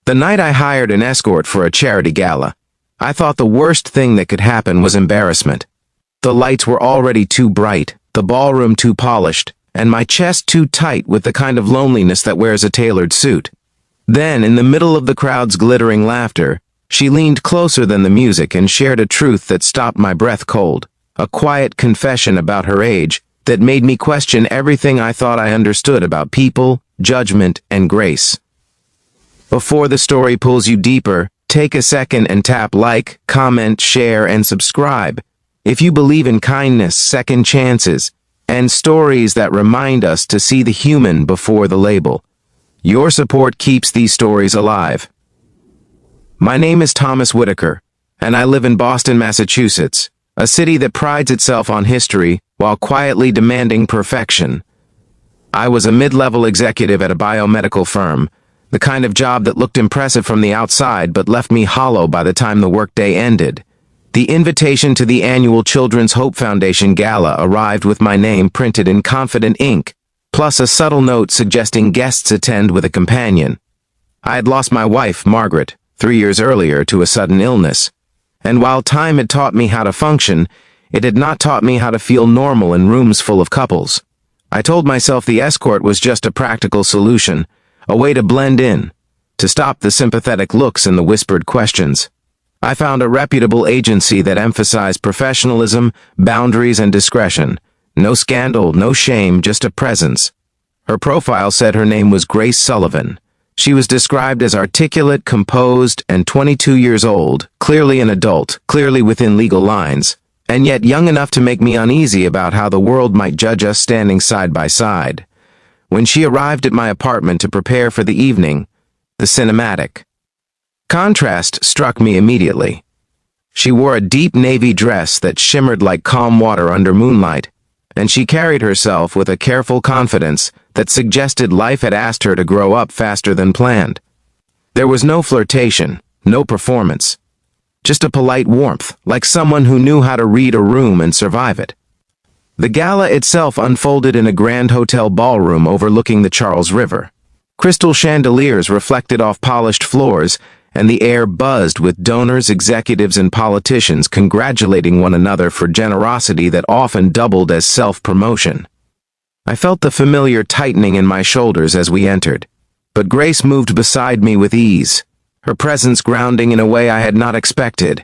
The night I hired an escort for a charity gala, I thought the worst thing that could happen was embarrassment. The lights were already too bright, the ballroom too polished, and my chest too tight with the kind of loneliness that wears a tailored suit. Then, in the middle of the crowd's glittering laughter, she leaned closer than the music and shared a truth that stopped my breath cold, a quiet confession about her age that made me question everything I thought I understood about people, judgment, and grace. Before the story pulls you deeper, take a second and tap like, comment, share, and subscribe if you believe in kindness, second chances, and stories that remind us to see the human before the label. Your support keeps these stories alive. My name is Thomas Whitaker, and I live in Boston, Massachusetts, a city that prides itself on history while quietly demanding perfection. I was a mid-level executive at a biomedical firm, the kind of job that looked impressive from the outside but left me hollow by the time the workday ended. The invitation to the annual Children's Hope Foundation Gala arrived with my name printed in confident ink, plus a subtle note suggesting guests attend with a companion. I had lost my wife, Margaret, 3 years earlier to a sudden illness, and while time had taught me how to function, it had not taught me how to feel normal in rooms full of couples. I told myself the escort was just a practical solution, a way to blend in, to stop the sympathetic looks and the whispered questions. I found a reputable agency that emphasized professionalism, boundaries, and discretion. No scandal, no shame, just a presence. Her profile said her name was Grace Sullivan. She was described as articulate, composed, and 22 years old, clearly an adult, clearly within legal lines, and yet young enough to make me uneasy about how the world might judge us standing side by side. When she arrived at my apartment to prepare for the evening, the cinematic contrast struck me immediately. She wore a deep navy dress that shimmered like calm water under moonlight, and she carried herself with a careful confidence that suggested life had asked her to grow up faster than planned. There was no flirtation, no performance, just a polite warmth, like someone who knew how to read a room and survive it. The gala itself unfolded in a grand hotel ballroom overlooking the Charles River. Crystal chandeliers reflected off polished floors, and the air buzzed with donors, executives, and politicians congratulating one another for generosity that often doubled as self-promotion. I felt the familiar tightening in my shoulders as we entered, but Grace moved beside me with ease, her presence grounding in a way I had not expected.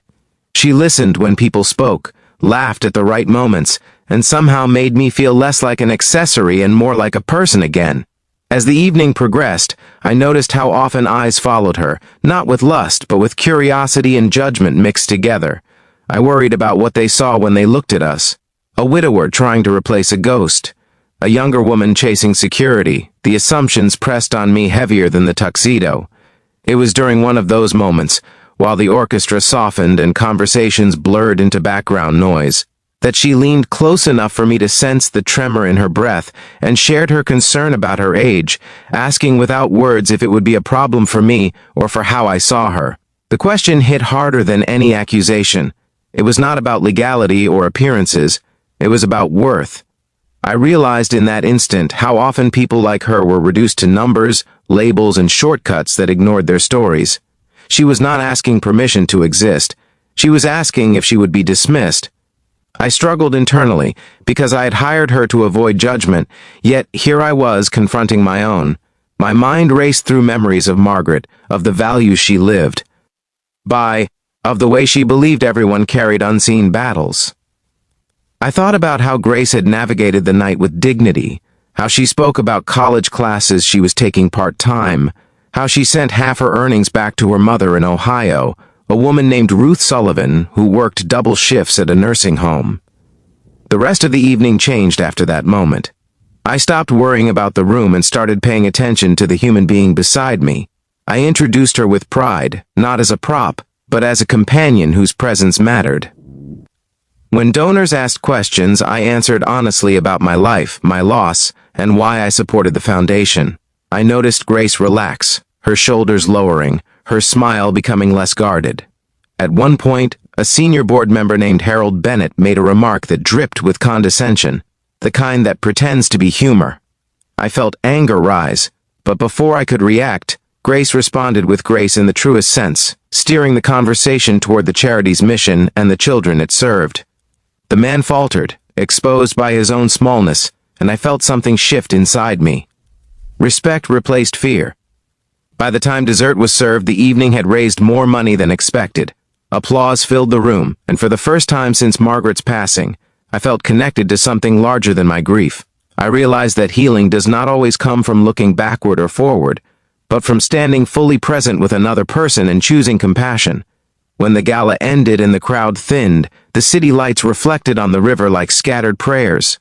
She listened when people spoke, laughed at the right moments, and somehow made me feel less like an accessory and more like a person again. As the evening progressed, I noticed how often eyes followed her, not with lust, but with curiosity and judgment mixed together. I worried about what they saw when they looked at us. A widower trying to replace a ghost. A younger woman chasing security. The assumptions pressed on me heavier than the tuxedo. It was during one of those moments, while the orchestra softened and conversations blurred into background noise, that she leaned close enough for me to sense the tremor in her breath and shared her concern about her age, asking without words if it would be a problem for me or for how I saw her. The question hit harder than any accusation. It was not about legality or appearances. It was about worth. I realized in that instant how often people like her were reduced to numbers, labels, and shortcuts that ignored their stories. She was not asking permission to exist. She was asking if she would be dismissed. I struggled internally, because I had hired her to avoid judgment, yet here I was confronting my own. My mind raced through memories of Margaret, of the values she lived by, of the way she believed everyone carried unseen battles. I thought about how Grace had navigated the night with dignity, how she spoke about college classes she was taking part-time, how she sent half her earnings back to her mother in Ohio, a woman named Ruth Sullivan who worked double shifts at a nursing home. The rest of the evening changed after that moment. I stopped worrying about the room and started paying attention to the human being beside me. I introduced her with pride, not as a prop, but as a companion whose presence mattered. When donors asked questions, I answered honestly about my life, my loss, and why I supported the foundation. I noticed Grace relax, her shoulders lowering, her smile becoming less guarded. At one point, a senior board member named Harold Bennett made a remark that dripped with condescension, the kind that pretends to be humor. I felt anger rise, but before I could react, Grace responded with grace in the truest sense, steering the conversation toward the charity's mission and the children it served. The man faltered, exposed by his own smallness, and I felt something shift inside me. Respect replaced fear. By the time dessert was served, the evening had raised more money than expected. Applause filled the room, and for the first time since Margaret's passing, I felt connected to something larger than my grief. I realized that healing does not always come from looking backward or forward, but from standing fully present with another person and choosing compassion. When the gala ended and the crowd thinned, the city lights reflected on the river like scattered prayers.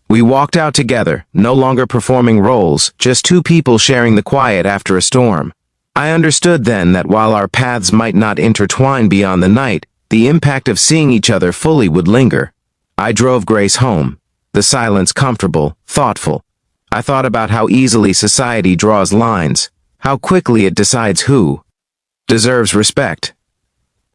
We walked out together, no longer performing roles, just two people sharing the quiet after a storm. I understood then that while our paths might not intertwine beyond the night, the impact of seeing each other fully would linger. I drove Grace home, the silence comfortable, thoughtful. I thought about how easily society draws lines, how quickly it decides who deserves respect.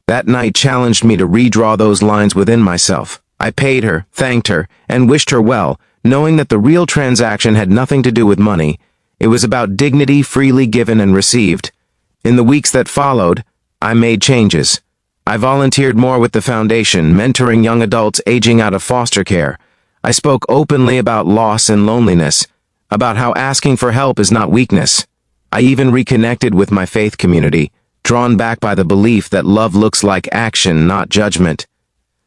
That night challenged me to redraw those lines within myself. I paid her, thanked her, and wished her well, knowing that the real transaction had nothing to do with money. It was about dignity freely given and received. In the weeks that followed, I made changes. I volunteered more with the foundation, mentoring young adults aging out of foster care. I spoke openly about loss and loneliness, about how asking for help is not weakness. I even reconnected with my faith community, drawn back by the belief that love looks like action, not judgment.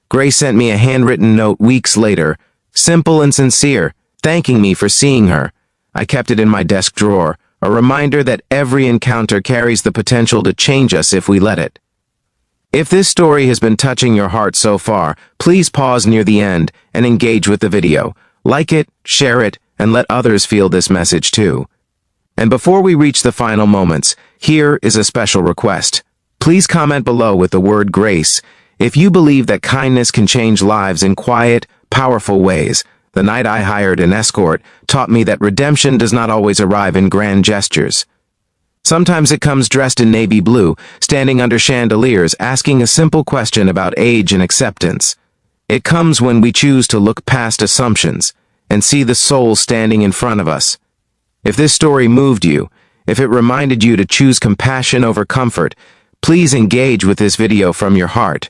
Grace sent me a handwritten note weeks later, simple and sincere, thanking me for seeing her. I kept it in my desk drawer, a reminder that every encounter carries the potential to change us if we let it. If this story has been touching your heart so far, please pause near the end and engage with the video. Like it, share it, and let others feel this message too. And before we reach the final moments, here is a special request. Please comment below with the word grace if you believe that kindness can change lives in quiet, powerful ways. The night I hired an escort taught me that redemption does not always arrive in grand gestures. Sometimes it comes dressed in navy blue, standing under chandeliers, asking a simple question about age and acceptance. It comes when we choose to look past assumptions and see the soul standing in front of us. If this story moved you, if it reminded you to choose compassion over comfort, please engage with this video from your heart.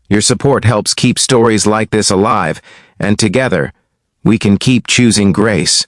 Your support helps keep stories like this alive, and together, we can keep choosing grace.